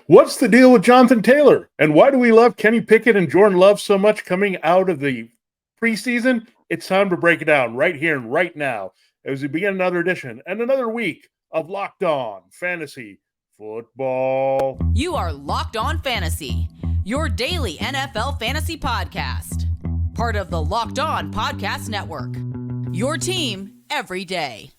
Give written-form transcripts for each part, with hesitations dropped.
What's the deal with Jonathan Taylor? And why do we love Kenny Pickett and Jordan Love so much coming out of the preseason? It's time to break it down right here and right now as we begin another edition and another week of Locked On Fantasy Football. You are Locked On Fantasy, your daily NFL fantasy podcast. Part of the Locked On Podcast Network, your team every day.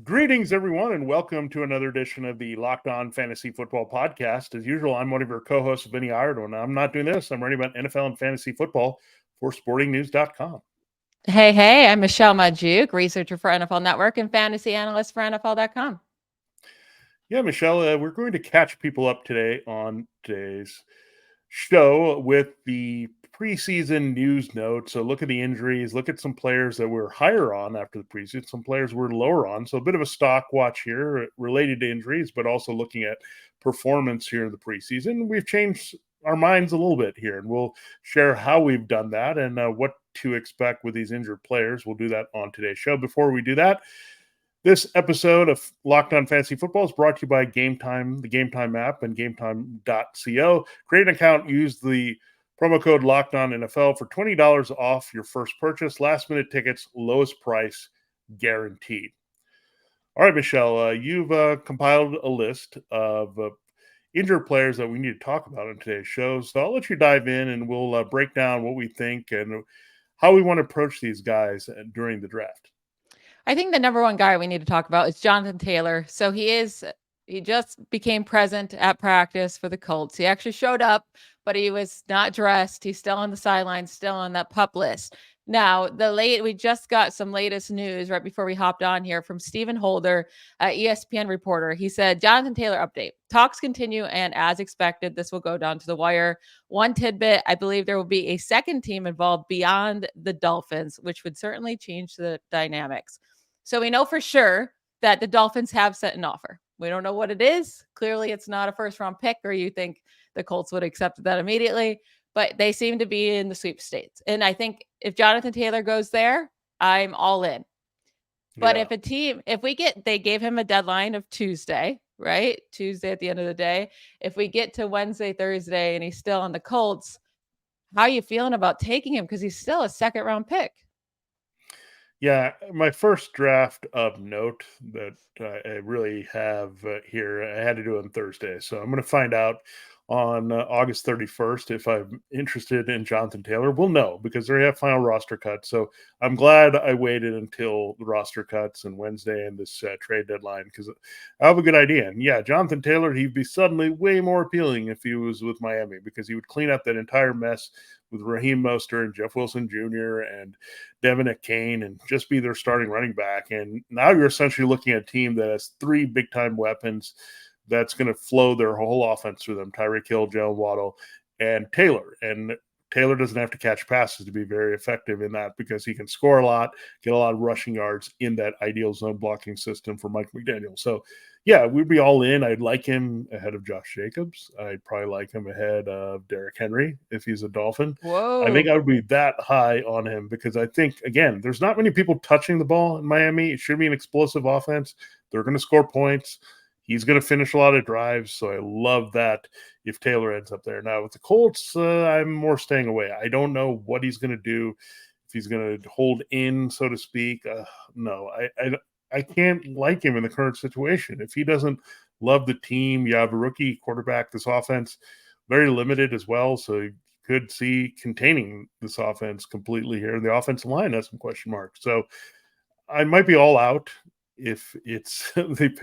Greetings, everyone, and welcome to another edition of the Locked On Fantasy Football Podcast. As usual, I'm one of your co-hosts, Vinnie Iyer, and I'm not doing this. I'm writing about NFL and fantasy football for sportingnews.com. Hey, I'm Michelle Magdziuk, researcher for NFL Network and fantasy analyst for NFL.com. Yeah, Michelle, we're going to catch people up today on today's show with the preseason news note. So look at the injuries, look at some players that we're higher on after the preseason, some players we're lower on. So a bit of a stock watch here related to injuries, but also looking at performance here in the preseason. We've changed our minds a little bit here, and we'll share how we've done that and what to expect with these injured players. We'll do that on today's show. Before we do that, this episode of Locked On Fantasy Football is brought to you by Gametime, the Gametime app, and Gametime.co. Create an account, use the promo code Locked On NFL for $20 off your first purchase. Last minute tickets, lowest price guaranteed. All right, Michelle, you've compiled a list of injured players that we need to talk about on today's show. So I'll let you dive in and we'll break down what we think and how we want to approach these guys during the draft. I think the number one guy we need to talk about is Jonathan Taylor. So he just became present at practice for the Colts. He actually showed up, but he was not dressed. He's still on the sidelines, still on that PUP list. Now, we just got some latest news right before we hopped on here from Stephen Holder, ESPN reporter. He said, Jonathan Taylor update. Talks continue, and as expected, this will go down to the wire. One tidbit, I believe there will be a second team involved beyond the Dolphins, which would certainly change the dynamics. So we know for sure that the Dolphins have sent an offer. We don't know what it is. Clearly, it's not a first-round pick, or you think the Colts would accept that immediately. But they seem to be in the sweepstakes. And I think if Jonathan Taylor goes there, I'm all in. But they gave him a deadline of Tuesday, right? Tuesday at the end of the day. If we get to Wednesday, Thursday, and he's still on the Colts, how are you feeling about taking him? Because he's still a second-round pick. Yeah, my first draft of note that I really have here, I had to do it on Thursday. So I'm going to find out on August 31st if I'm interested in Jonathan Taylor. We'll know because they have final roster cuts. So I'm glad I waited until the roster cuts and Wednesday and this trade deadline because I have a good idea. And yeah, Jonathan Taylor, he'd be suddenly way more appealing if he was with Miami because he would clean up that entire mess with Raheem Mostert and Jeff Wilson Jr. and Devin Etienne and just be their starting running back. And now you're essentially looking at a team that has three big-time weapons that's going to flow their whole offense through them: Tyreek Hill, Jalen Waddle, and Taylor. And Taylor doesn't have to catch passes to be very effective in that because he can score a lot, get a lot of rushing yards in that ideal zone blocking system for Mike McDaniel. So, yeah, we'd be all in. I'd like him ahead of Josh Jacobs. I'd probably like him ahead of Derrick Henry if he's a Dolphin. Whoa. I think I would be that high on him because I think, again, there's not many people touching the ball in Miami. It should be an explosive offense. They're going to score points. He's going to finish a lot of drives, so I love that if Taylor ends up there. Now, with the Colts, I'm more staying away. I don't know what he's going to do, if he's going to hold in, so to speak. No, I can't like him in the current situation. If he doesn't love the team, you have a rookie quarterback, this offense, very limited as well, so you could see containing this offense completely here. The offensive line has some question marks. So I might be all out. If it's the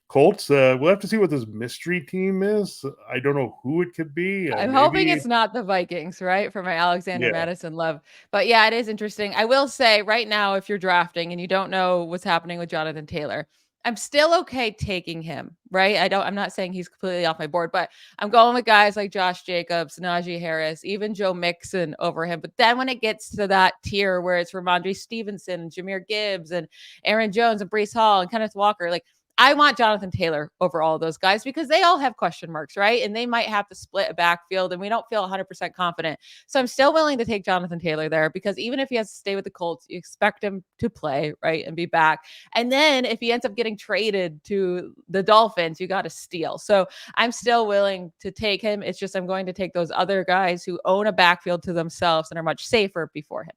Colts, we'll have to see what this mystery team is. I don't know who it could be. I'm hoping it's not the Vikings, right? For my Alexander Madison love. But yeah, it is interesting. I will say right now, if you're drafting and you don't know what's happening with Jonathan Taylor, I'm still okay taking him, right? I'm not saying he's completely off my board, but I'm going with guys like Josh Jacobs, Najee Harris, even Joe Mixon over him. But then when it gets to that tier where it's Ramondre Stevenson and Jahmyr Gibbs and Aaron Jones and Breece Hall and Kenneth Walker, like I want Jonathan Taylor over all of those guys because they all have question marks, right? And they might have to split a backfield and we don't feel 100% confident. So I'm still willing to take Jonathan Taylor there because even if he has to stay with the Colts, you expect him to play, right? And be back. And then if he ends up getting traded to the Dolphins, you got to steal. So I'm still willing to take him. It's just I'm going to take those other guys who own a backfield to themselves and are much safer before him.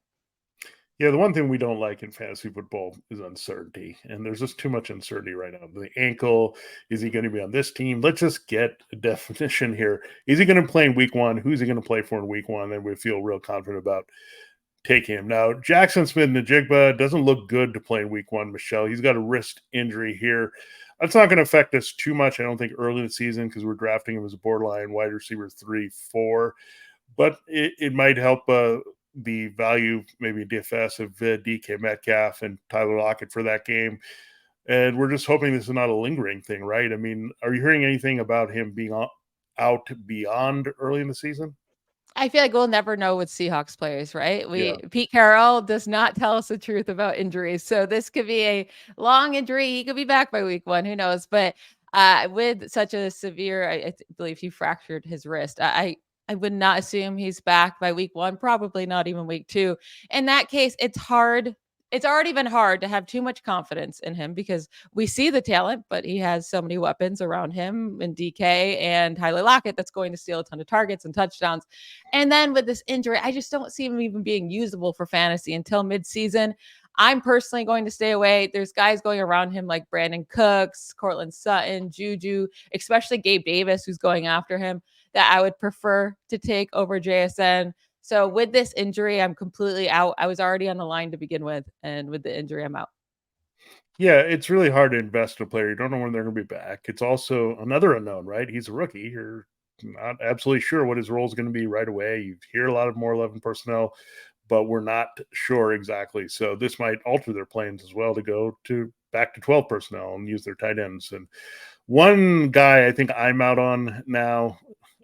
Yeah, the one thing we don't like in fantasy football is uncertainty. And there's just too much uncertainty right now. The ankle, is he going to be on this team? Let's just get a definition here. Is he going to play in week one? Who's he going to play for in week one? Then we feel real confident about taking him. Now, Jaxon Smith-Njigba doesn't look good to play in week one, Michelle. He's got a wrist injury here. That's not going to affect us too much, I don't think, early in the season because we're drafting him as a borderline wide receiver 3-4. But it might help the value, maybe DFS of DK Metcalf and Tyler Lockett for that game. And we're just hoping this is not a lingering thing, right? I mean, are you hearing anything about him being out beyond early in the season? I feel like we'll never know with Seahawks players, right? Yeah. Pete Carroll does not tell us the truth about injuries. So this could be a long injury. He could be back by week one. Who knows? But with such a severe, I believe he fractured his wrist. I would not assume he's back by week one, probably not even week two. In that case, it's hard. It's already been hard to have too much confidence in him because we see the talent, but he has so many weapons around him and DK and Tyler Lockett that's going to steal a ton of targets and touchdowns. And then with this injury, I just don't see him even being usable for fantasy until midseason. I'm personally going to stay away. There's guys going around him like Brandon Cooks, Cortland Sutton, Juju, especially Gabe Davis, who's going after him, that I would prefer to take over JSN. So with this injury, I'm completely out. I was already on the line to begin with. And with the injury, I'm out. Yeah, it's really hard to invest in a player. You don't know when they're going to be back. It's also another unknown, right? He's a rookie. You're not absolutely sure what his role is going to be right away. You hear a lot of more 11 personnel, but we're not sure exactly. So this might alter their plans as well to go to back to 12 personnel and use their tight ends. And one guy I think I'm out on now,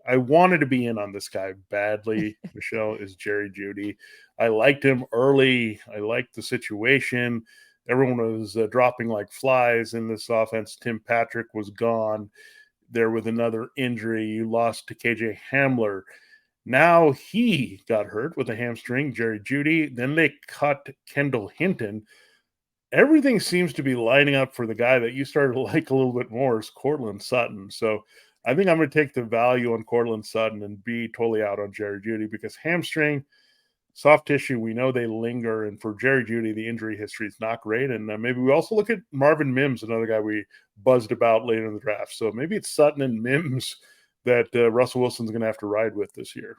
I wanted to be in on this guy badly, Michelle, is Jerry Jeudy. I liked him early. I liked the situation. Everyone was dropping like flies in this offense. Tim Patrick was gone there with another injury. You lost to KJ Hamler. Now he got hurt with a hamstring, Jerry Jeudy. Then they cut Kendall Hinton. Everything seems to be lining up for the guy that you started to like a little bit more is Cortland Sutton. So I think I'm going to take the value on Cortland Sutton and be totally out on Jerry Jeudy because hamstring, soft tissue, we know they linger. And for Jerry Jeudy, the injury history is not great. And maybe we also look at Marvin Mims, another guy we buzzed about later in the draft. So maybe it's Sutton and Mims that Russell Wilson's going to have to ride with this year.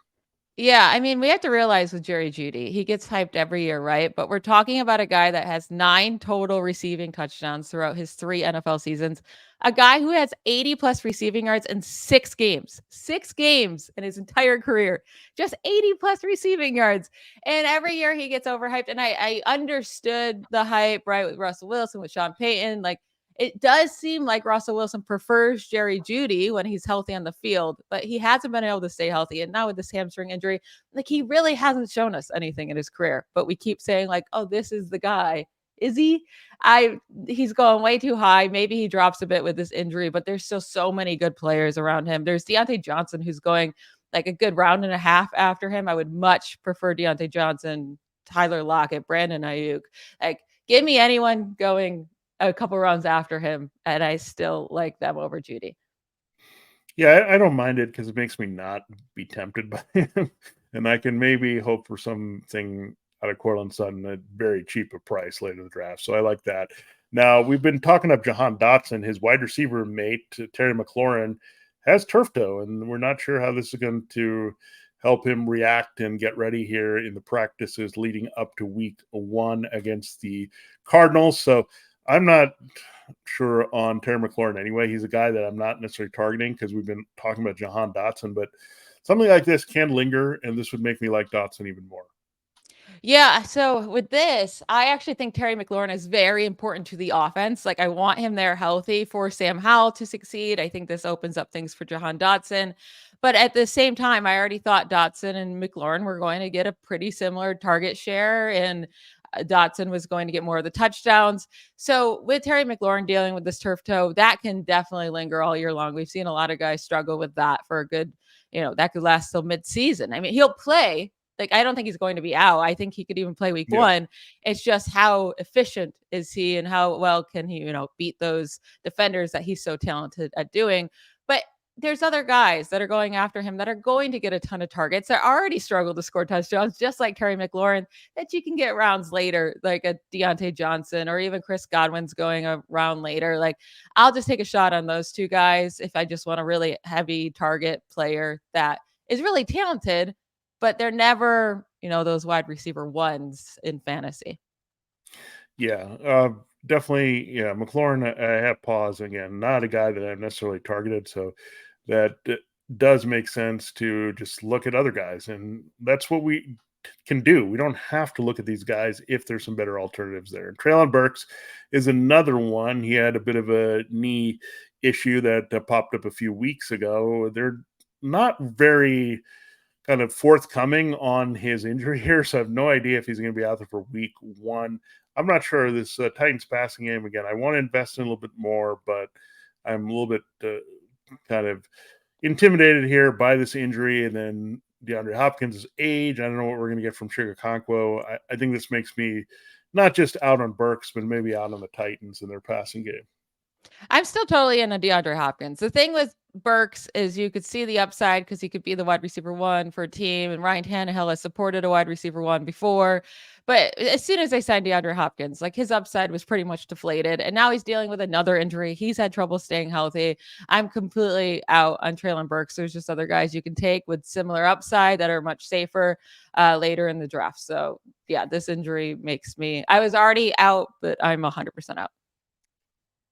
Yeah, I mean, we have to realize with Jerry Jeudy, he gets hyped every year, right? But we're talking about a guy that has 9 total receiving touchdowns throughout his 3 NFL seasons. A guy who has 80 plus receiving yards in 6 games. 6 games in his entire career. Just 80 plus receiving yards. And every year he gets overhyped. And I understood the hype, right, with Russell Wilson, with Sean Payton. Like, it does seem like Russell Wilson prefers Jerry Jeudy when he's healthy on the field, but he hasn't been able to stay healthy. And now with this hamstring injury, like he really hasn't shown us anything in his career. But we keep saying like, oh, this is the guy. Is he? He's going way too high. Maybe he drops a bit with this injury, but there's still so many good players around him. There's Deontay Johnson who's going like a good round and a half after him. I would much prefer Deontay Johnson, Tyler Lockett, Brandon Ayuk. Like, give me anyone going a couple rounds after him, and I still like them over Jeudy. Yeah, I don't mind it because it makes me not be tempted by him. And I can maybe hope for something out of Cortland Sutton at very cheap a price later in the draft. So I like that. Now, we've been talking up Jahan Dotson. His wide receiver mate, Terry McLaurin, has turf toe, and we're not sure how this is going to help him react and get ready here in the practices leading up to week 1 against the Cardinals. So I'm not sure on Terry McLaurin anyway. He's a guy that I'm not necessarily targeting because we've been talking about Jahan Dotson, but something like this can linger, and this would make me like Dotson even more. Yeah, so with this, I actually think Terry McLaurin is very important to the offense. Like, I want him there healthy for Sam Howell to succeed. I think this opens up things for Jahan Dotson. But at the same time, I already thought Dotson and McLaurin were going to get a pretty similar target share. And Dotson was going to get more of the touchdowns. So with Terry McLaurin dealing with this turf toe, that can definitely linger all year long. We've seen a lot of guys struggle with that for a good, that could last till mid-season. I mean, he'll play. Like, I don't think he's going to be out. I think he could even play week one. It's just how efficient is he and how well can he, beat those defenders that he's so talented at doing. But there's other guys that are going after him that are going to get a ton of targets. They already struggle to score touchdowns, just like Terry McLaurin, that you can get rounds later, like a Deontay Johnson or even Chris Godwin's going a round later. Like, I'll just take a shot on those two guys if I just want a really heavy target player that is really talented, but they're never, those wide receiver ones in fantasy. Yeah, definitely. Yeah, McLaurin, I have pause again. Not a guy that I've necessarily targeted, so that does make sense to just look at other guys, and that's what we can do. We don't have to look at these guys if there's some better alternatives there. Treylon Burks is another one. He had a bit of a knee issue that popped up a few weeks ago. They're not very kind of forthcoming on his injury here, so I have no idea if he's going to be out there for week one. I'm not sure. This Titans passing game, again, I want to invest in a little bit more, but I'm a little bit kind of intimidated here by this injury, and then DeAndre Hopkins' age. I don't know what we're going to get from Chigakonkwo. I think this makes me not just out on Burks, but maybe out on the Titans in their passing game. I'm still totally in a DeAndre Hopkins. The thing with Burks is you could see the upside because he could be the wide receiver one for a team, and Ryan Tannehill has supported a wide receiver one before. But as soon as they signed DeAndre Hopkins, like, his upside was pretty much deflated, and now he's dealing with another injury. He's had trouble staying healthy. I'm completely out on Treylon Burks. There's just other guys you can take with similar upside that are much safer later in the draft. So yeah, this injury makes me, I was already out, but I'm 100% out.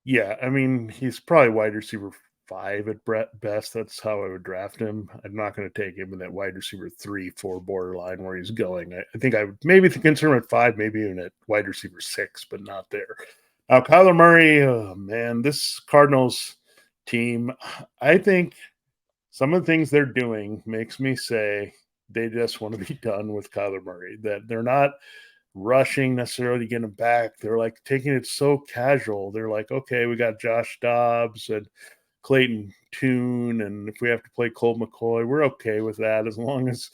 Yeah, I mean, he's probably wide receiver 5 at best. That's how I would draft him. I'm not going to take him in that wide receiver 3-4 borderline where he's going. I think I would maybe consider him at 5, maybe even at wide receiver 6, but not there. Now, Kyler Murray, oh man, this Cardinals team, I think some of the things they're doing makes me say they just want to be done with Kyler Murray, that they're not rushing necessarily to get him back. They're like taking it so casual. They're like, okay, we got Josh Dobbs and Clayton Tune, and if we have to play Colt McCoy, we're okay with that as long as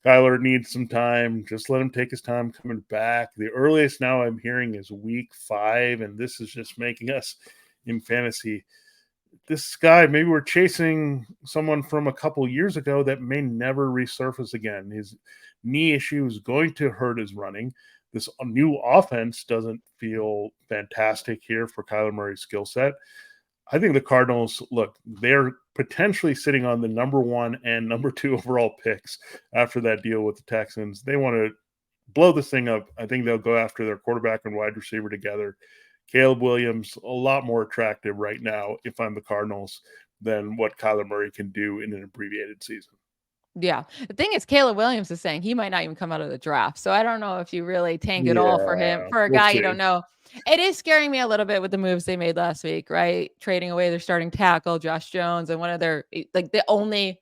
Kyler needs some time. Just let him take his time coming back. The earliest now I'm hearing is week 5, and this is just making us in fantasy. This guy, maybe we're chasing someone from a couple years ago that may never resurface again. His knee issue is going to hurt his running. This new offense doesn't feel fantastic here for Kyler Murray's skill set. I think the Cardinals, look, they're potentially sitting on the number 1 and number 2 overall picks after that deal with the Texans. They want to blow this thing up. I think they'll go after their quarterback and wide receiver together. Caleb Williams, a lot more attractive right now, if I'm the Cardinals, than what Kyler Murray can do in an abbreviated season. Yeah. The thing is, Caleb Williams is saying he might not even come out of the draft. So I don't know if you really tank it all for him, for a guy you don't know. It is scaring me a little bit with the moves they made last week, right? Trading away their starting tackle, Josh Jones, and one of their only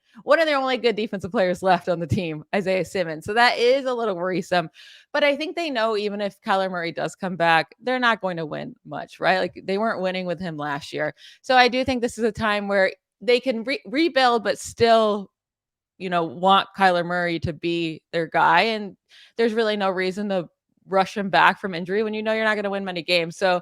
good defensive players left on the team, Isaiah Simmons. So that is a little worrisome. But I think they know even if Kyler Murray does come back, they're not going to win much, right? Like, they weren't winning with him last year. So I do think this is a time where they can rebuild, but still want Kyler Murray to be their guy. And there's really no reason to rush him back from injury when you're not going to win many games. So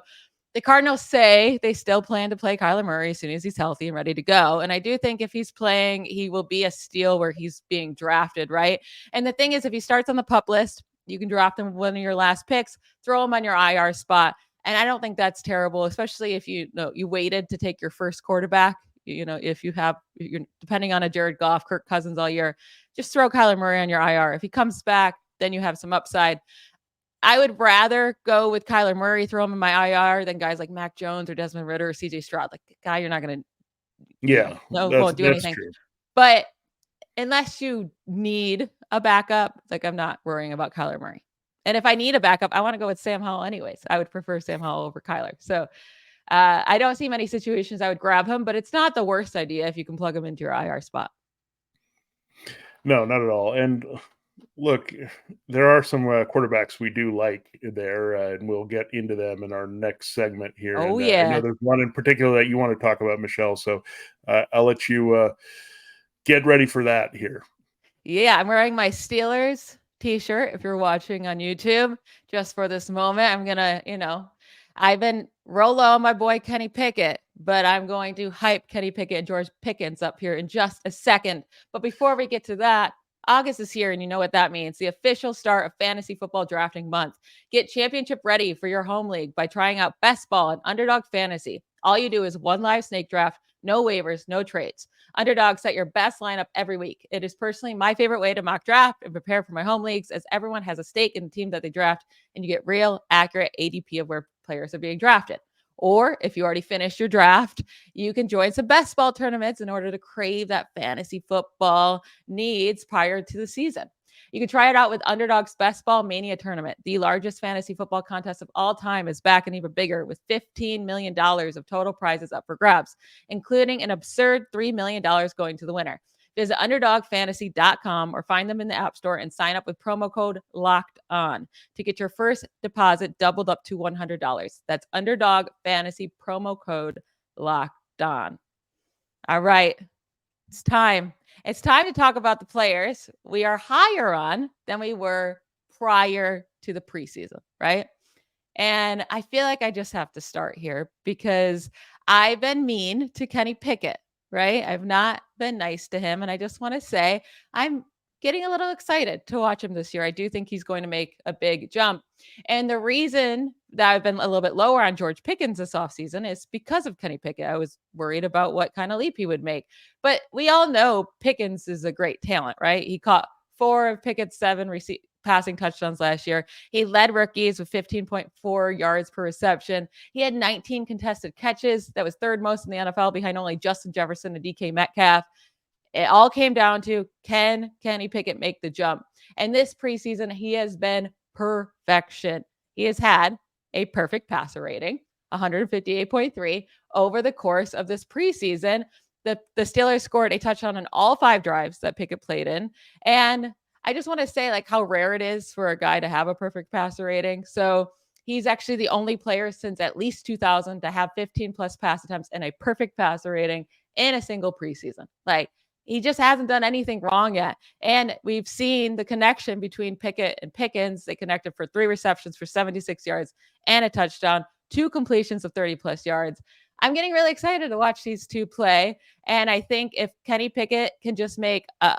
the Cardinals say they still plan to play Kyler Murray as soon as he's healthy and ready to go. And I do think if he's playing, he will be a steal where he's being drafted, right? And the thing is, if he starts on the PUP list, you can draft him one of your last picks, throw him on your IR spot. And I don't think that's terrible, especially if you waited to take your first quarterback. If you're depending on a Jared Goff, Kirk Cousins all year, just throw Kyler Murray on your IR. If he comes back, then you have some upside. I would rather go with Kyler Murray, throw him in my IR, than guys like Mac Jones or Desmond Ridder or CJ Stroud. Like, the guy you're not going to, won't do anything. True. But unless you need a backup, like, I'm not worrying about Kyler Murray. And if I need a backup, I want to go with Sam Howell anyways. I would prefer Sam Howell over Kyler. So I don't see many situations I would grab him, but it's not the worst idea if you can plug him into your IR spot. No, not at all. And Look, there are some quarterbacks we do like there, and we'll get into them in our next segment here. Oh, And I know yeah. there's one in particular that you want to talk about, Michelle. So I'll let you get ready for that here. Yeah, I'm wearing my Steelers t-shirt if you're watching on YouTube. Just for this moment, I'm going to, I've been roll on my boy Kenny Pickett, but I'm going to hype Kenny Pickett and George Pickens up here in just a second. But before we get to that, August is here, and you know what that means. The official start of fantasy football drafting month. Get championship ready for your home league by trying out Best Ball and Underdog Fantasy. All you do is one live snake draft, no waivers, no trades. Underdog set your best lineup every week. It is personally my favorite way to mock draft and prepare for my home leagues, as everyone has a stake in the team that they draft, and you get real, accurate ADP of where players are being drafted. Or if you already finished your draft, you can join some best ball tournaments in order to crave that fantasy football needs prior to the season. You can try it out with Underdog's Best Ball Mania Tournament. The largest fantasy football contest of all time is back and even bigger, with $15 million of total prizes up for grabs, including an absurd $3 million going to the winner. Visit UnderdogFantasy.com or find them in the App Store and sign up with promo code Locked On to get your first deposit doubled up to $100. That's Underdog Fantasy promo code Locked On. All right, it's time. It's time to talk about the players we are higher on than we were prior to the preseason, right? And I feel like I just have to start here because I've been mean to Kenny Pickett, right? I've not been nice to him. And I just want to say I'm getting a little excited to watch him this year. I do think he's going to make a big jump. And the reason that I've been a little bit lower on George Pickens this offseason is because of Kenny Pickett. I was worried about what kind of leap he would make. But we all know Pickens is a great talent, right? He caught 4 of Pickett's 7 passing touchdowns last year. He led rookies with 15.4 yards per reception. He had 19 contested catches. That was third most in the NFL, behind only Justin Jefferson and DK Metcalf. It all came down to, can Kenny Pickett make the jump? And this preseason, he has been perfection. He has had a perfect passer rating, 158.3, over the course of this preseason. The Steelers scored a touchdown on all 5 drives that Pickett played in. And I just want to say, like, how rare it is for a guy to have a perfect passer rating. So he's actually the only player since at least 2000 to have 15 plus pass attempts and a perfect passer rating in a single preseason. Like, he just hasn't done anything wrong yet. And we've seen the connection between Pickett and Pickens. They connected for 3 receptions for 76 yards and a touchdown, 2 completions of 30 plus yards. I'm getting really excited to watch these two play. And I think if Kenny Pickett can just make a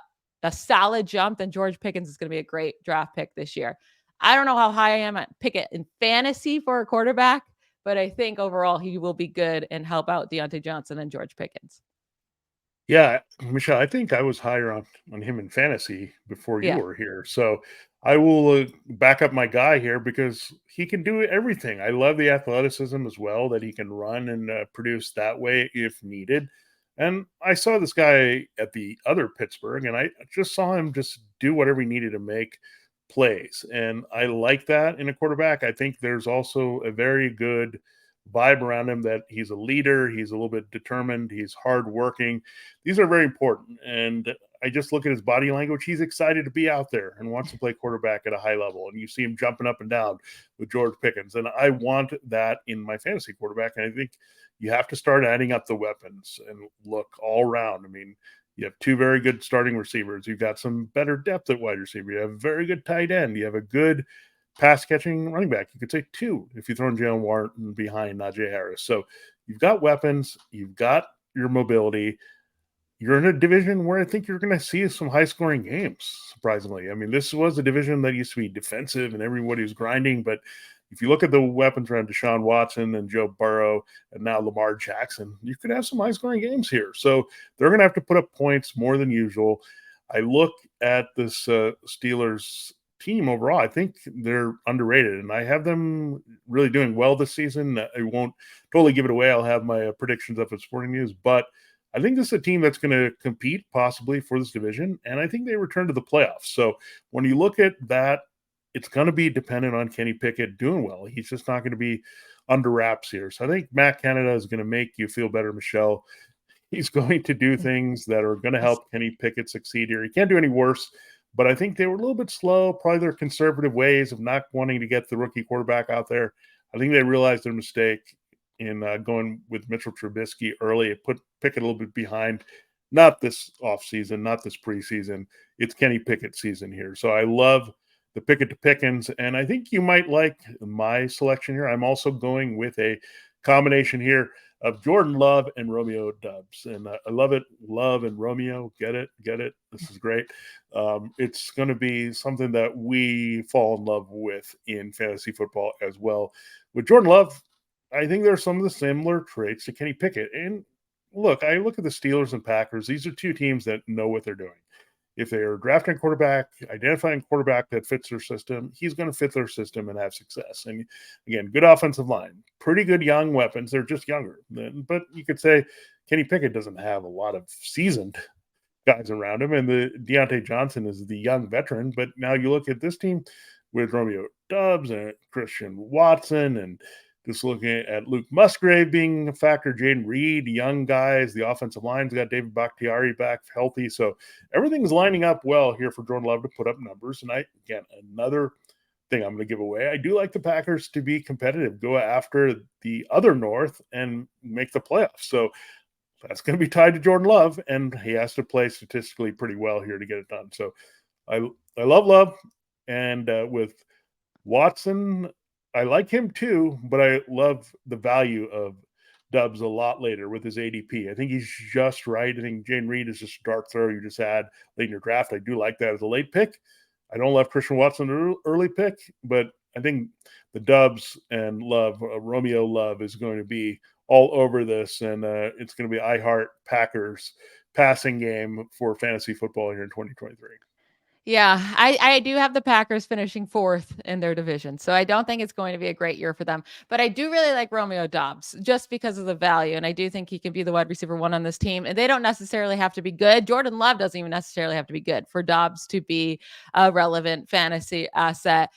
solid jump, then George Pickens is going to be a great draft pick this year. I don't know how high I am at Pickett in fantasy for a quarterback, but I think overall he will be good and help out Deontay Johnson and George Pickens. Yeah, Michelle, I think I was higher on him in fantasy before you Yeah. were here. So I will back up my guy here because he can do everything. I love the athleticism as well, that he can run and produce that way if needed. And I saw this guy at the other Pittsburgh, and I just saw him just do whatever he needed to make plays. And I like that in a quarterback. I think there's also a very good vibe around him, that he's a leader, he's a little bit determined, he's hardworking. These are very important. And I just look at his body language. He's excited to be out there and wants to play quarterback at a high level. And you see him jumping up and down with George Pickens. And I want that in my fantasy quarterback. And I think you have to start adding up the weapons and look all around. I mean, you have 2 very good starting receivers. You've got some better depth at wide receiver. You have a very good tight end. You have a good pass catching running back. You could say 2 if you throw in Jalen Warren behind Najee Harris. So you've got weapons, you've got your mobility. You're in a division where I think you're going to see some high scoring games, surprisingly. I mean, this was a division that used to be defensive and everybody was grinding, but if you look at the weapons around Deshaun Watson and Joe Burrow and now Lamar Jackson, you could have some high scoring games here. So they're going to have to put up points more than usual. I look at this Steelers team overall. I think they're underrated, and I have them really doing well this season. I won't totally give it away. I'll have my predictions up at Sporting News, but I think this is a team that's going to compete possibly for this division, and I think they return to the playoffs. So when you look at that, it's going to be dependent on Kenny Pickett doing well. He's just not going to be under wraps here. So I think Matt Canada is going to make you feel better, Michelle. He's going to do things that are going to help Kenny Pickett succeed here. He can't do any worse but I think they were a little bit slow, probably their conservative ways of not wanting to get the rookie quarterback out there. I think they realized their mistake in going with Mitchell Trubisky early. It put Pickett a little bit behind. Not this offseason, not this preseason. It's Kenny Pickett season here. So I love the Pickett to Pickens, and I think you might like my selection here. I'm also going with a combination here of Jordan Love and Romeo Doubs. And I love it. Love and Romeo. Get it. This is great. It's going to be something that we fall in love with in fantasy football as well. With Jordan Love, I think there's some of the similar traits to Kenny Pickett. And look, I look at the Steelers and Packers. These are two teams that know what they're doing. If they are drafting a quarterback, identifying a quarterback that fits their system, he's going to fit their system and have success. And again, good offensive line, pretty good young weapons. They're just younger. But you could say Kenny Pickett doesn't have a lot of seasoned guys around him, and the Deontay Johnson is the young veteran. But now you look at this team with Romeo Doubs and Christian Watson, and just looking at Luke Musgrave being a factor, Jaden Reed, young guys, the offensive line's got David Bakhtiari back healthy. So everything's lining up well here for Jordan Love to put up numbers. And again, another thing I'm going to give away. I do like the Packers to be competitive, go after the other North and make the playoffs. So that's going to be tied to Jordan Love, and he has to play statistically pretty well here to get it done. So I love Love, and with Watson, I like him too, but I love the value of Doubs a lot later with his ADP. I think he's just right. I think Jane Reed is just a dart throw you just had late in your draft. I do like that as a late pick. I don't love Christian Watson early pick, but I think the Doubs and Love, Romeo Love, is going to be all over this, and it's going to be I Heart Packers passing game for fantasy football here in 2023. Yeah, I do have the Packers finishing 4th in their division. So I don't think it's going to be a great year for them. But I do really like Romeo Doubs just because of the value. And I do think he can be the wide receiver 1 on this team. And they don't necessarily have to be good. Jordan Love doesn't even necessarily have to be good for Doubs to be a relevant fantasy asset.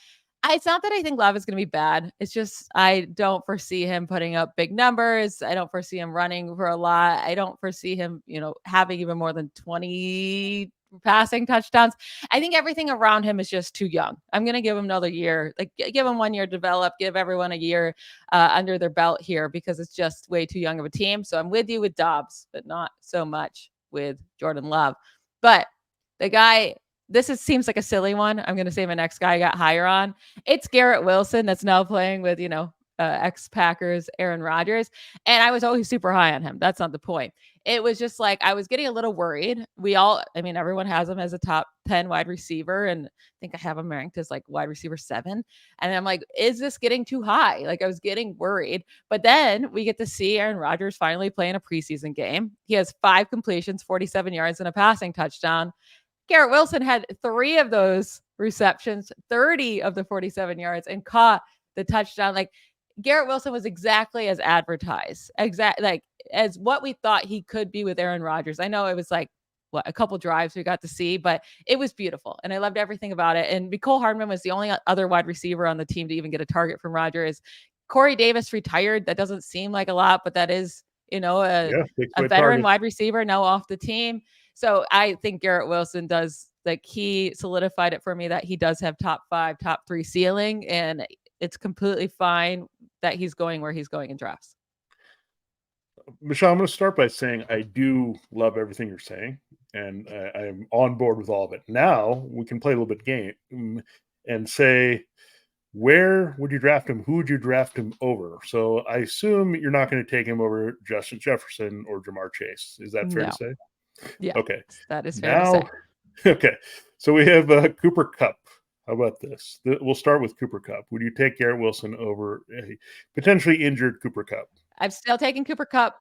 It's not that I think Love is going to be bad. It's just I don't foresee him putting up big numbers. I don't foresee him running for a lot. I don't foresee him, having even more than 20 passing touchdowns. I think everything around him is just too young. I'm going to give him another year, like give him 1 year to develop, give everyone a year under their belt here because it's just way too young of a team. So I'm with you with Doubs, but not so much with Jordan Love. But the guy, seems like a silly one. I'm going to say my next guy I got higher on. It's Garrett Wilson that's now playing with, ex-Packers Aaron Rodgers. And I was always super high on him. That's not the point. It was just like I was getting a little worried. Everyone has him as a top 10 wide receiver. And I think I have him ranked as like wide receiver 7. And I'm like, is this getting too high? Like I was getting worried. But then we get to see Aaron Rodgers finally playing a preseason game. He has 5 completions, 47 yards, and a passing touchdown. Garrett Wilson had 3 of those receptions, 30 of the 47 yards, and caught the touchdown. Like Garrett Wilson was exactly as advertised, as what we thought he could be with Aaron Rodgers. I know it was like a couple drives we got to see, but it was beautiful. And I loved everything about it. And Mecole Hardman was the only other wide receiver on the team to even get a target from Rodgers. Corey Davis retired. That doesn't seem like a lot, but that is, a veteran target. Wide receiver now off the team. So I think Garrett Wilson does, he solidified it for me that he does have top 5, top 3 ceiling, and it's completely fine that he's going where he's going in drafts. Michelle, I'm going to start by saying I do love everything you're saying, and I am on board with all of it. Now we can play a little bit game and say, where would you draft him? Who would you draft him over? So I assume you're not going to take him over Justin Jefferson or Jamar Chase. Is that fair to say? Yeah. Okay. That is fair to say. Okay. So we have Cooper Kupp. How about this? We'll start with Cooper Kupp. Would you take Garrett Wilson over a potentially injured Cooper Kupp? I'm still taking Cooper Kupp.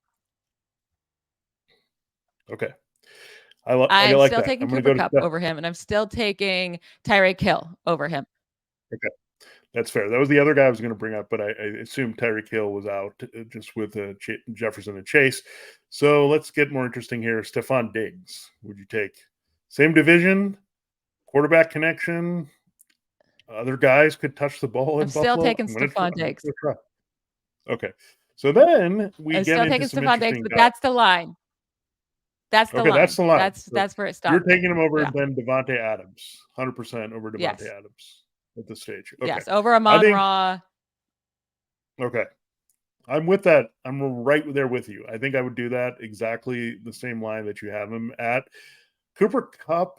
Okay. I'm still taking Cooper Kupp over him, and I'm still taking Tyreek Hill over him. Okay. That's fair. That was the other guy I was going to bring up, but I assumed Tyreek Hill was out just with Jefferson and Chase. So let's get more interesting here. Stephon Diggs. Would you take same division, quarterback connection? Other guys could touch the ball in Buffalo. I'm still taking Stephon Diggs. Okay. So then we get into some Stephon Diggs, but that's the line. That's the Okay, line. that's the line. So That's where it you're stopped. taking him over Yeah. then Devontae Adams, 100% over Devontae Yes. Adams at this stage. Okay, Yes. Over I Amon think Ra. okay. I'm with that. I'm right there with you. I think I would do that exactly the same line that you have him at. Cooper Kupp,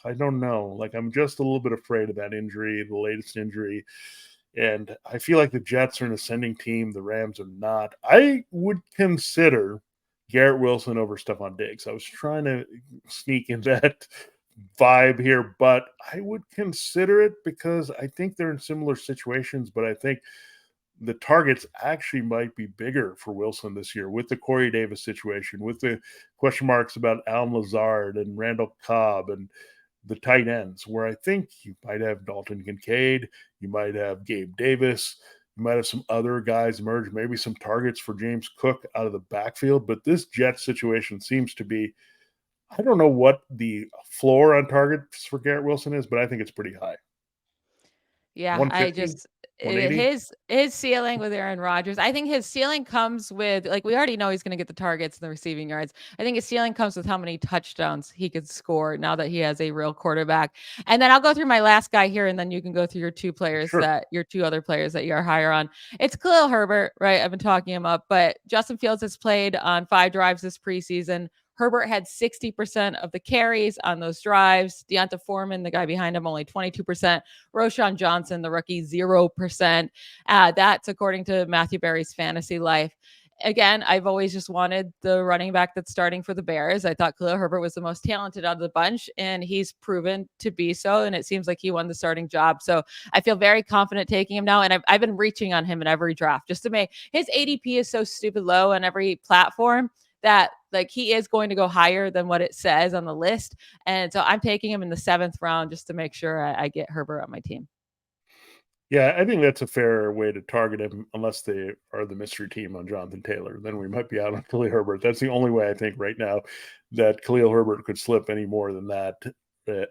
I don't know. Like, I'm just a little bit afraid of that injury, the latest injury. And I feel like the Jets are an ascending team. The Rams are not. I would consider Garrett Wilson over Stephon Diggs. I was trying to sneak in that vibe here, but I would consider it because I think they're in similar situations. But I think the targets actually might be bigger for Wilson this year with the Corey Davis situation, with the question marks about Allen Lazard and Randall Cobb and the tight ends, where I think you might have Dalton Kincaid, you might have Gabe Davis, you might have some other guys emerge, maybe some targets for James Cook out of the backfield. But this Jets situation seems to be, I don't know what the floor on targets for Garrett Wilson is, but I think it's pretty high. Yeah, I 150, just 180. his ceiling with Aaron Rodgers. I think his ceiling comes with, like, we already know he's going to get the targets and the receiving yards. I think his ceiling comes with how many touchdowns he could score now that he has a real quarterback. And then I'll go through my last guy here, and then you can go through Sure. your two other players that you are higher on. It's Khalil Herbert, right? I've been talking him up, but Justin Fields has played on 5 drives this preseason. Herbert had 60% of the carries on those drives. Deonta Foreman, the guy behind him, only 22%. Roschon Johnson, the rookie, 0%. That's according to Matthew Berry's Fantasy Life. Again, I've always just wanted the running back that's starting for the Bears. I thought Khalil Herbert was the most talented out of the bunch, and he's proven to be so. And it seems like he won the starting job. So I feel very confident taking him now. And I've been reaching on him in every draft just to make his ADP is so stupid low on every platform that, like, he is going to go higher than what it says on the list. And so I'm taking him in the 7th round just to make sure I get Herbert on my team. Yeah, I think that's a fair way to target him, unless they are the mystery team on Jonathan Taylor. Then we might be out on Khalil Herbert. That's the only way I think right now that Khalil Herbert could slip any more than that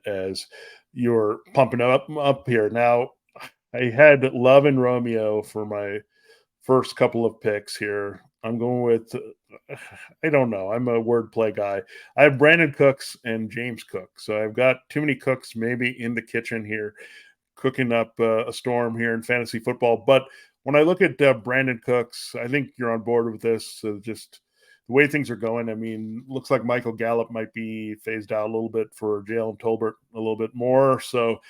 as you're pumping up here. Now, I had Love and Romeo for my first couple of picks here. I'm going with, I don't know. I'm a wordplay guy. I have Brandon Cooks and James Cook. So I've got too many cooks maybe in the kitchen here, cooking up a storm here in fantasy football. But when I look at Brandon Cooks, I think you're on board with this. Just the way things are going. I mean, looks like Michael Gallup might be phased out a little bit for Jalen Tolbert a little bit more. So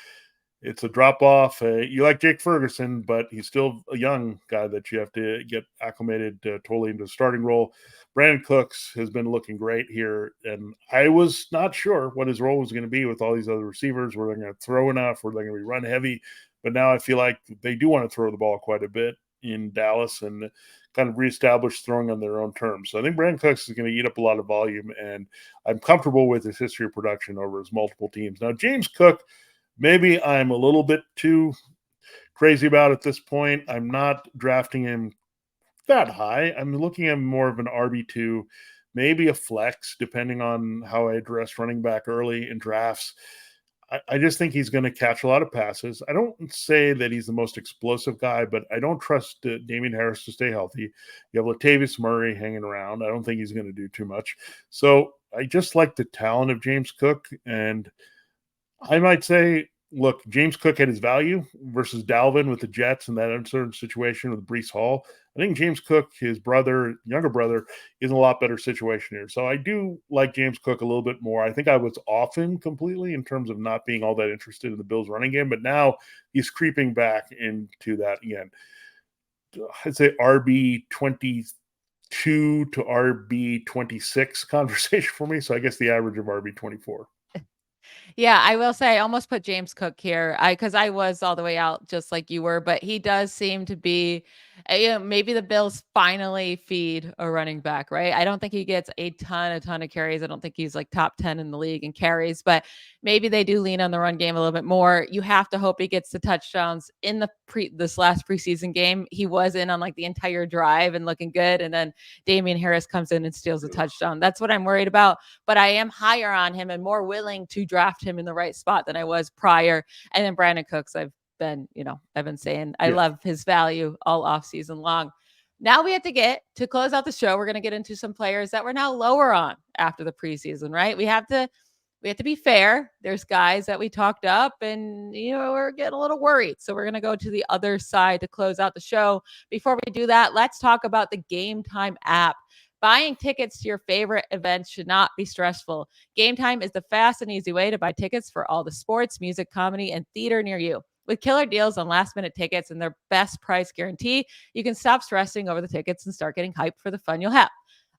it's a drop off. You like Jake Ferguson, but he's still a young guy that you have to get acclimated totally into the starting role. Brandon Cooks has been looking great here, and I was not sure what his role was going to be with all these other receivers. Were they going to throw enough? Were they going to be run heavy? But now I feel like they do want to throw the ball quite a bit in Dallas and kind of reestablish throwing on their own terms. So I think Brandon Cooks is going to eat up a lot of volume, and I'm comfortable with his history of production over his multiple teams. Now, James Cook, maybe I'm a little bit too crazy about at this point. I'm not drafting him that high. I'm looking at more of an RB2, maybe a flex, depending on how I address running back early in drafts. I just think he's going to catch a lot of passes. I don't say that he's the most explosive guy, but I don't trust Damian Harris to stay healthy. You have Latavius Murray hanging around. I don't think he's going to do too much. So I just like the talent of James Cook, and I might say, look, James Cook had his value versus Dalvin with the Jets in that uncertain situation with Breece Hall. I think James Cook, his brother, younger brother, is in a lot better situation here. So I do like James Cook a little bit more. I think I was off him completely in terms of not being all that interested in the Bills running game, but now he's creeping back into that again. I'd say RB 22 to RB 26 conversation for me. So I guess the average of RB 24. Yeah, I will say I almost put James Cook here. Because I was all the way out just like you were, but he does seem to be, maybe the Bills finally feed a running back, right? I don't think he gets a ton of carries. I don't think he's like top 10 in the league in carries, but maybe they do lean on the run game a little bit more. You have to hope he gets the touchdowns in this last preseason game. He was in on like the entire drive and looking good, and then Damian Harris comes in and steals a touchdown. That's what I'm worried about. But I am higher on him and more willing to draft him in the right spot than I was prior. And then Brandon Cooks, I've been saying I Yeah. love his value all off season long. Now we have to get to close out the show. We're going to get into some players that we're now lower on after the preseason, right? We have to be fair. There's guys that we talked up and, we're getting a little worried. So we're going to go to the other side to close out the show. Before we do that, let's talk about the Gametime app. Buying tickets to your favorite events should not be stressful. Gametime is the fast and easy way to buy tickets for all the sports, music, comedy, and theater near you. With killer deals on last-minute tickets and their best price guarantee, you can stop stressing over the tickets and start getting hyped for the fun you'll have.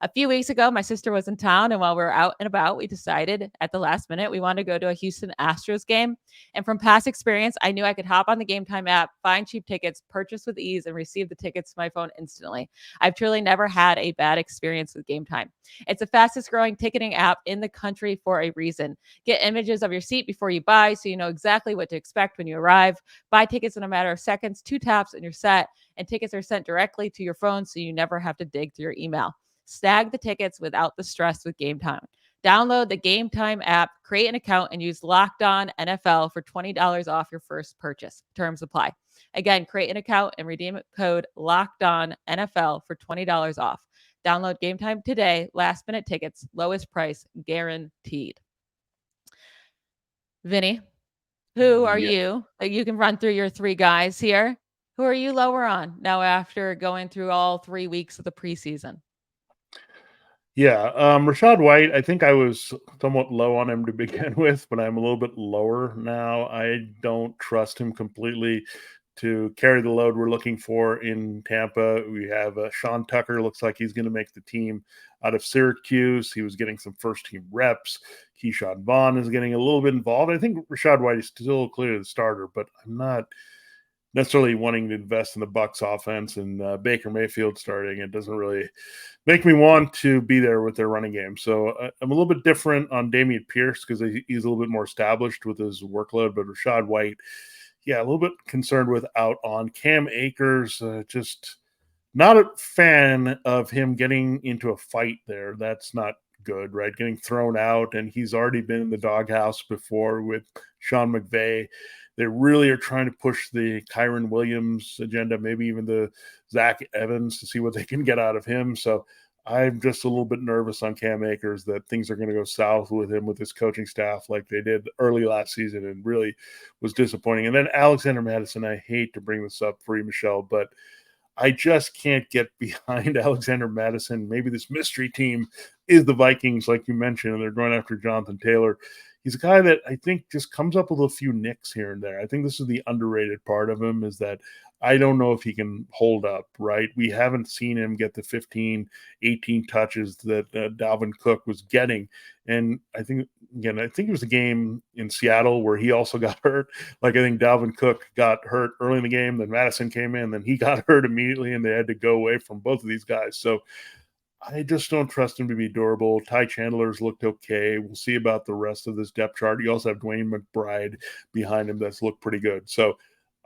A few weeks ago, my sister was in town, and while we were out and about, we decided at the last minute we wanted to go to a Houston Astros game. And from past experience, I knew I could hop on the Gametime app, find cheap tickets, purchase with ease, and receive the tickets to my phone instantly. I've truly never had a bad experience with Gametime. It's the fastest growing ticketing app in the country for a reason. Get images of your seat before you buy so you know exactly what to expect when you arrive. Buy tickets in a matter of seconds, 2 taps, and you're set. And tickets are sent directly to your phone so you never have to dig through your email. Snag the tickets without the stress with Gametime. Download the Gametime app, create an account, and use Locked On NFL for $20 off your first purchase. Terms apply. Again, create an account and redeem code Locked On NFL for $20 off. Download Gametime today. Last minute tickets, lowest price guaranteed. Vinny, who are you? You can run through your 3 guys here. Who are you lower on now after going through all 3 weeks of the preseason? Yeah, Rachaad White, I think I was somewhat low on him to begin with, but I'm a little bit lower now. I don't trust him completely to carry the load we're looking for in Tampa. We have Sean Tucker, looks like he's going to make the team out of Syracuse. He was getting some first-team reps. Keyshawn Vaughn is getting a little bit involved. I think Rachaad White is still clearly the starter, but I'm not necessarily wanting to invest in the Bucs offense and Baker Mayfield starting. It doesn't really make me want to be there with their running game. So I'm a little bit different on Dameon Pierce because he's a little bit more established with his workload, but Rachaad White, yeah, a little bit concerned with out on Cam Akers. Just not a fan of him getting into a fight there. That's not good, right? Getting thrown out, and he's already been in the doghouse before with Sean McVay. They really are trying to push the Kyron Williams agenda, maybe even the Zach Evans, to see what they can get out of him. So I'm just a little bit nervous on Cam Akers that things are going to go south with him, with his coaching staff, like they did early last season, and really was disappointing. And then Alexander Mattison, I hate to bring this up for you, Michelle, but I just can't get behind Alexander Mattison. Maybe this mystery team is the Vikings, like you mentioned, and they're going after Jonathan Taylor. He's a guy that I think just comes up with a few nicks here and there. I think this is the underrated part of him, is that I don't know if he can hold up, right? We haven't seen him get the 15, 18 touches that Dalvin Cook was getting. And I think it was a game in Seattle where he also got hurt. Like, I think Dalvin Cook got hurt early in the game, then Madison came in, then he got hurt immediately, and they had to go away from both of these guys. So I just don't trust him to be durable. Ty Chandler's looked okay. We'll see about the rest of this depth chart. You also have Dwayne McBride behind him that's looked pretty good. So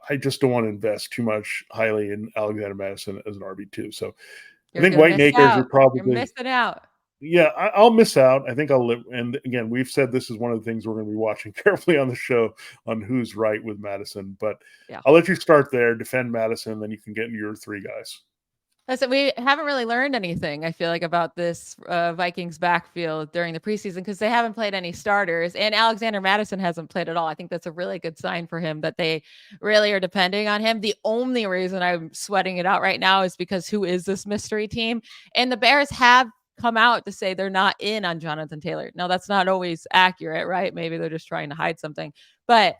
I just don't want to invest too much highly in Alexander Mattison as an RB2. So I think White and Akers are probably – You're missing out. Yeah, I'll miss out. I think I'll live. And again, we've said this is one of the things we're going to be watching carefully on the show on who's right with Madison. But yeah, I'll let you start there, defend Madison, then you can get into your 3 guys. Listen, we haven't really learned anything, I feel like, about this Vikings backfield during the preseason because they haven't played any starters, and Alexander Mattison hasn't played at all. I think that's a really good sign for him that they really are depending on him. The only reason I'm sweating it out right now is because who is this mystery team? And the Bears have come out to say they're not in on Jonathan Taylor. Now, that's not always accurate, right? Maybe they're just trying to hide something, but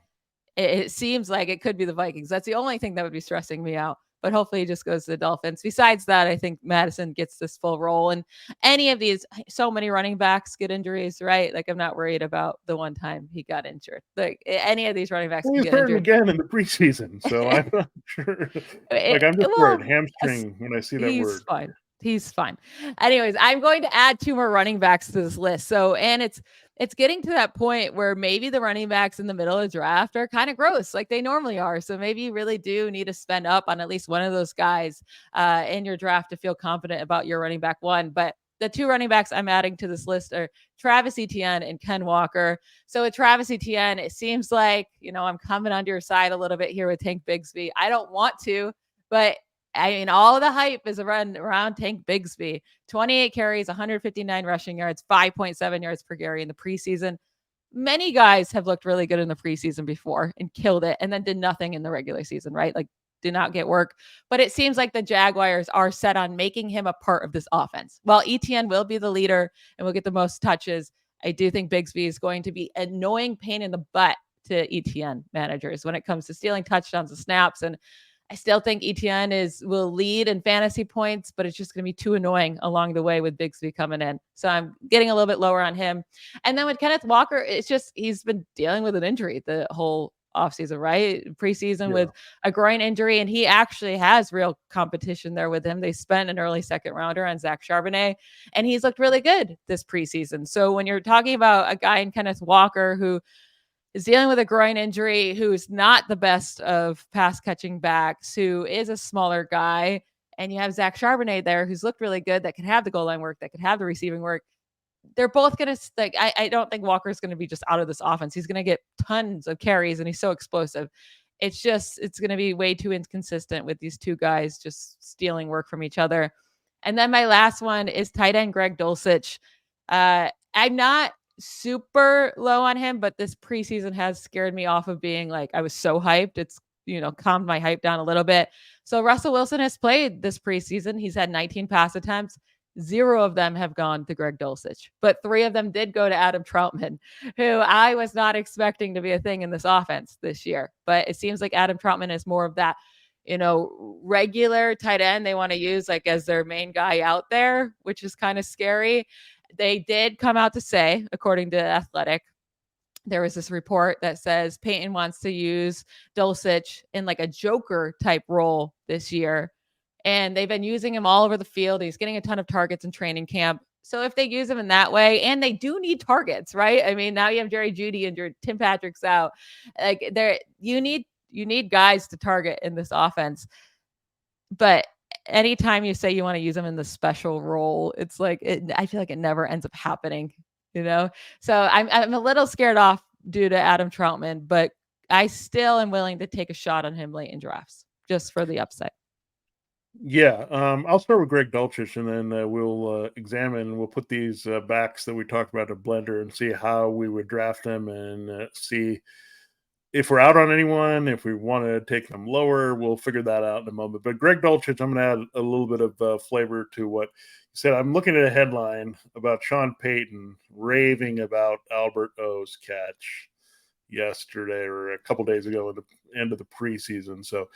it seems like it could be the Vikings. That's the only thing that would be stressing me out. But hopefully he just goes to the Dolphins. Besides that, I think Madison gets this full role. And any of these, so many running backs get injuries, right? Like, I'm not worried about the one time he got injured. Like, any of these running backs can get injured again in the preseason, so I'm not sure. I'm just worried. Hamstring when I see that word. Fine. He's fine. Anyways, I'm going to add 2 more running backs to this list. So, and it's getting to that point where maybe the running backs in the middle of the draft are kind of gross, like they normally are. So maybe you really do need to spend up on at least one of those guys in your draft to feel confident about your running back 1. But the 2 running backs I'm adding to this list are Travis Etienne and Ken Walker. So with Travis Etienne, it seems like, I'm coming onto your side a little bit here with Tank Bigsby. I don't want to, but I mean, all the hype is around Tank Bigsby. 28 carries, 159 rushing yards, 5.7 yards per carry in the preseason. Many guys have looked really good in the preseason before and killed it and then did nothing in the regular season, right? Like, did not get work. But it seems like the Jaguars are set on making him a part of this offense. While Etienne will be the leader and will get the most touches, I do think Bigsby is going to be an annoying pain in the butt to Etienne managers when it comes to stealing touchdowns and snaps. And I still think Etienne will lead in fantasy points, but it's just going to be too annoying along the way with Bigsby coming in. So I'm getting a little bit lower on him. And then with Kenneth Walker, it's just he's been dealing with an injury the whole offseason, right? Preseason with a groin injury, and he actually has real competition there with him. They spent an early second rounder on Zach Charbonnet, and he's looked really good this preseason. So when you're talking about a guy in Kenneth Walker who is dealing with a groin injury, who's not the best of pass catching backs, who is a smaller guy, and you have Zach Charbonnet there who's looked really good, that can have the goal line work, that can have the receiving work. They're both going to, like, I don't think Walker's going to be just out of this offense. He's going to get tons of carries and he's so explosive. It's going to be way too inconsistent with these two guys just stealing work from each other. And then my last one is tight end Greg Dulcich. I'm not super low on him, but this preseason has scared me off of being like, I was so hyped. It's, calmed my hype down a little bit. So Russell Wilson has played this preseason. He's had 19 pass attempts. 0 of them have gone to Greg Dulcich, but 3 of them did go to Adam Troutman, who I was not expecting to be a thing in this offense this year. But it seems like Adam Troutman is more of that, regular tight end they want to use like as their main guy out there, which is kind of scary. They did come out to say, according to Athletic, there was this report that says Peyton wants to use Dulcich in like a Joker type role this year. And they've been using him all over the field. He's getting a ton of targets in training camp. So if they use him in that way, and they do need targets, right? I mean, now you have Jerry Jeudy and Tim Patrick's out. Like you need guys to target in this offense. But anytime you say you want to use them in the special role, it's like I feel like it never ends up happening, So I'm a little scared off due to Adam Troutman, but I still am willing to take a shot on him late in drafts just for the upside. Yeah, I'll start with Greg Dulcich, and then we'll put these backs that we talked about in a blender and see how we would draft them and see if we're out on anyone, if we want to take them lower. We'll figure that out in a moment. But Greg Dulcich, I'm going to add a little bit of flavor to what you said. I'm looking at a headline about Sean Payton raving about Albert O's catch yesterday or a couple days ago at the end of the preseason. So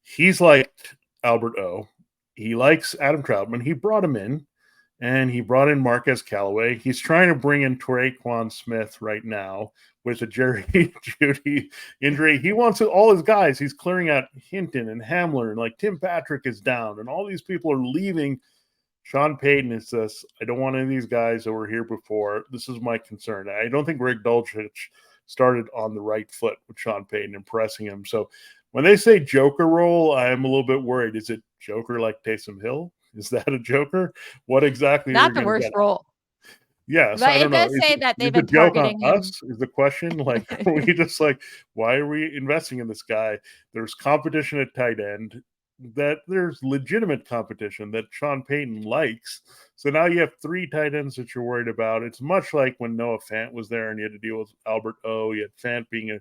he's liked Albert O. He likes Adam Troutman. He brought him in, and he brought in Marquez Callaway. He's trying to bring in Traquan Smith right now with a Jerry Jeudy injury. He wants all his guys. He's clearing out Hinton and Hamler, and like Tim Patrick is down, and all these people are leaving. Sean Payton is this. I don't want any of these guys that were here before. This is my concern. I don't think Greg Dulcich started on the right foot with Sean Payton impressing him. So when they say Joker role, I'm a little bit worried. Is it Joker like Taysom Hill? Is that a Joker? What exactly? Not the worst role. Yeah, so I don't know. It does say that they've been targeting him. Us is the question. Like, are we just like, why are we investing in this guy? There's competition at tight end. That there's legitimate competition that Sean Payton likes. So now you have 3 tight ends that you're worried about. It's much like when Noah Fant was there and you had to deal with Albert O. You had Fant being a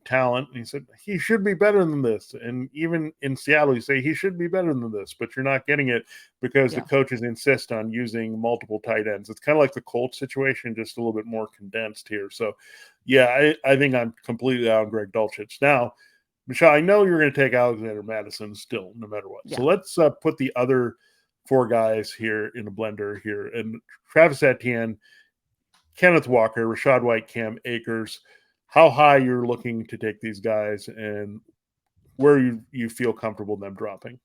talent. And he said, he should be better than this. And even in Seattle, you say he should be better than this, but you're not getting it because the coaches insist on using multiple tight ends. It's kind of like the Colts situation, just a little bit more condensed here. So, yeah, I think I'm completely out on Greg Dulcich. Now, Michelle, I know you're going to take Alexander Mattison still, no matter what. Yeah. So let's put the other 4 guys here in a blender here. And Travis Etienne, Kenneth Walker, Rachaad White, Cam Akers. How high you're looking to take these guys and where you feel comfortable them dropping?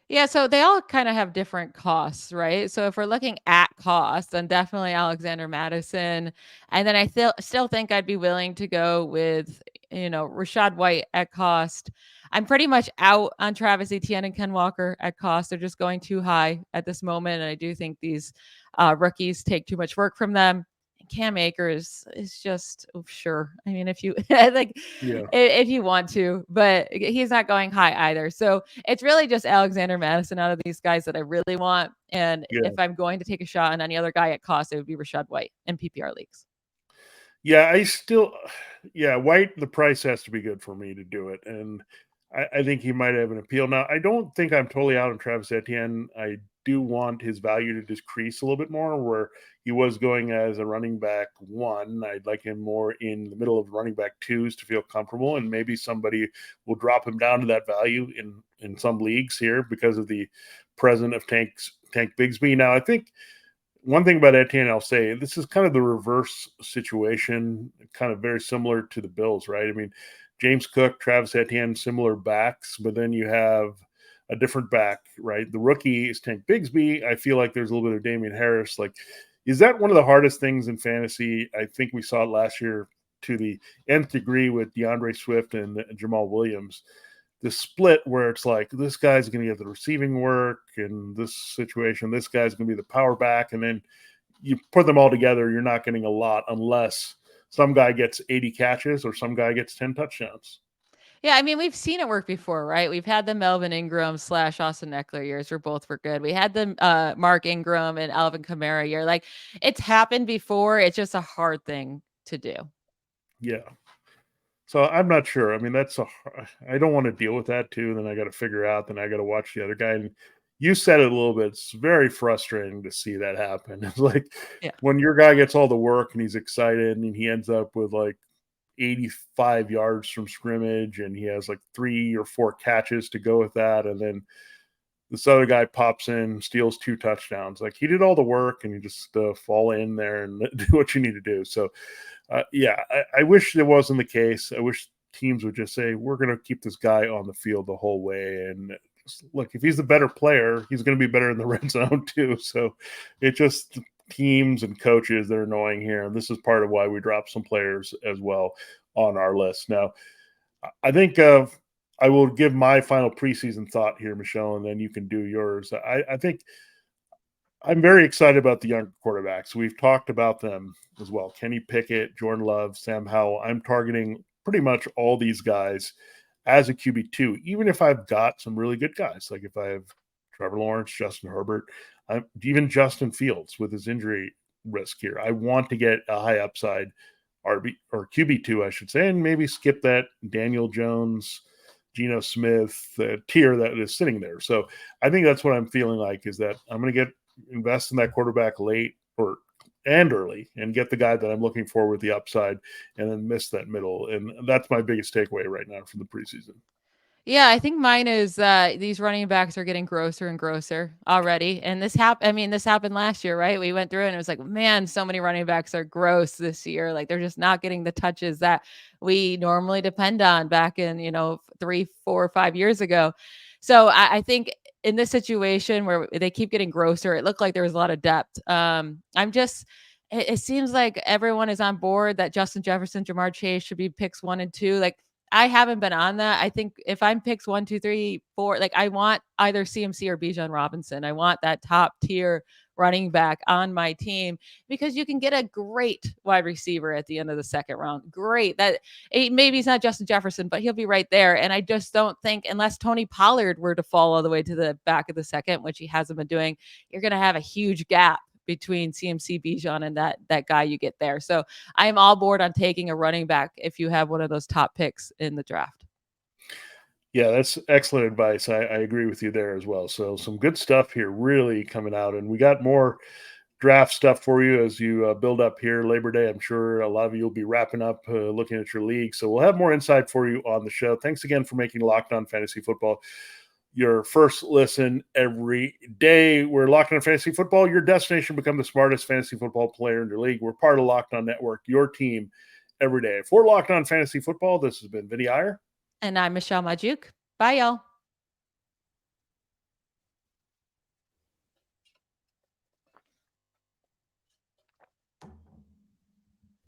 Yeah, so they all kind of have different costs, right? So if we're looking at costs, then definitely Alexander Mattison. And then I still think I'd be willing to go with, Rachaad White at cost. I'm pretty much out on Travis Etienne and Ken Walker at cost. They're just going too high at this moment. And I do think these rookies take too much work from them. Cam Akers is just sure. I mean, if you like, Yeah. if you want to, but he's not going high either. So it's really just Alexander Madison out of these guys that I really want. And Yeah. if I'm going to take a shot on any other guy at cost, it would be Rachaad White in PPR leagues. Yeah, White, the price has to be good for me to do it. And I think he might have an appeal. Now, I don't think I'm totally out on Travis Etienne. I do want his value to decrease a little bit more, where he was going as a running back 1. I'd like him more in the middle of running back 2s to feel comfortable, and maybe somebody will drop him down to that value in some leagues here because of the presence of Tank Bigsby. Now, I think one thing about Etienne, I'll say, this is kind of the reverse situation, kind of very similar to the Bills, right? I mean, James Cook, Travis Etienne, similar backs, but then you have a different back, right? The rookie is Tank Bigsby. I feel like there's a little bit of Damian Harris. Like, is that one of the hardest things in fantasy? I think we saw it last year to the nth degree with DeAndre Swift and Jamal Williams. The split where it's like, this guy's going to get the receiving work, and this situation, this guy's going to be the power back, and then you put them all together, you're not getting a lot unless some guy gets 80 catches or some guy gets 10 touchdowns. Yeah, I mean, we've seen it work before, right? We've had the Melvin Ingram / Austin Eckler years where both were good. We had the Mark Ingram and Alvin Kamara year. Like, it's happened before. It's just a hard thing to do. Yeah. So I'm not sure. I mean, I don't want to deal with that too. Then I got to figure out, then I got to watch the other guy. And you said it a little bit. It's very frustrating to see that happen. It's like when your guy gets all the work and he's excited and he ends up with like 85 yards from scrimmage and he has like 3 or 4 catches to go with that. And then this other guy pops in, steals 2 touchdowns. Like, he did all the work and you just fall in there and do what you need to do. So, I wish it wasn't the case. I wish teams would just say, we're going to keep this guy on the field the whole way. And look, if he's the better player, he's going to be better in the red zone too. So it just teams and coaches that are annoying here. And this is part of why we dropped some players as well on our list. Now, I think I will give my final preseason thought here, Michelle, and then you can do yours. I think I'm very excited about the young quarterbacks. We've talked about them as well. Kenny Pickett, Jordan Love, Sam Howell. I'm targeting pretty much all these guys as a QB2, even if I've got some really good guys. Like if I have Trevor Lawrence, Justin Herbert, even Justin Fields with his injury risk here. I want to get a high upside RB or QB2, I should say, and maybe skip that Daniel Jones, Geno Smith tier that is sitting there. So I think that's what I'm feeling like, is that I'm going to invest in that quarterback late and early and get the guy that I'm looking for with the upside, and then miss that middle. And that's my biggest takeaway right now from the preseason. Yeah, I think mine is these running backs are getting grosser and grosser already. And this happened last year, right? We went through and it was like, man, so many running backs are gross this year. Like, they're just not getting the touches that we normally depend on back in, 3, 4, 5 years ago. So I think in this situation where they keep getting grosser, it looked like there was a lot of depth. It seems like everyone is on board that Justin Jefferson, Jamar Chase should be picks 1 and 2. Like, I haven't been on that. I think if I'm picks 1, 2, 3, 4, like, I want either CMC or Bijan Robinson. I want that top tier running back on my team, because you can get a great wide receiver at the end of the second round. Great. Maybe he's not Justin Jefferson, but he'll be right there. And I just don't think, unless Tony Pollard were to fall all the way to the back of the second, which he hasn't been doing, you're going to have a huge gap between CMC, Bijan, and that guy you get there. So I am all board on taking a running back if you have one of those top picks in the draft. Yeah, that's excellent advice. I agree with you there as well. So some good stuff here really coming out, and we got more draft stuff for you as you build up here Labor Day. I'm sure a lot of you will be wrapping up looking at your league. So we'll have more insight for you on the show. Thanks again for making Locked On Fantasy Football your first listen every day. We're Locked On Fantasy Football, your destination to become the smartest fantasy football player in your league. We're part of Locked On Network, your team every day. For Locked On Fantasy Football, this has been Vinnie Iyer. And I'm Michelle Magdziuk. Bye, y'all.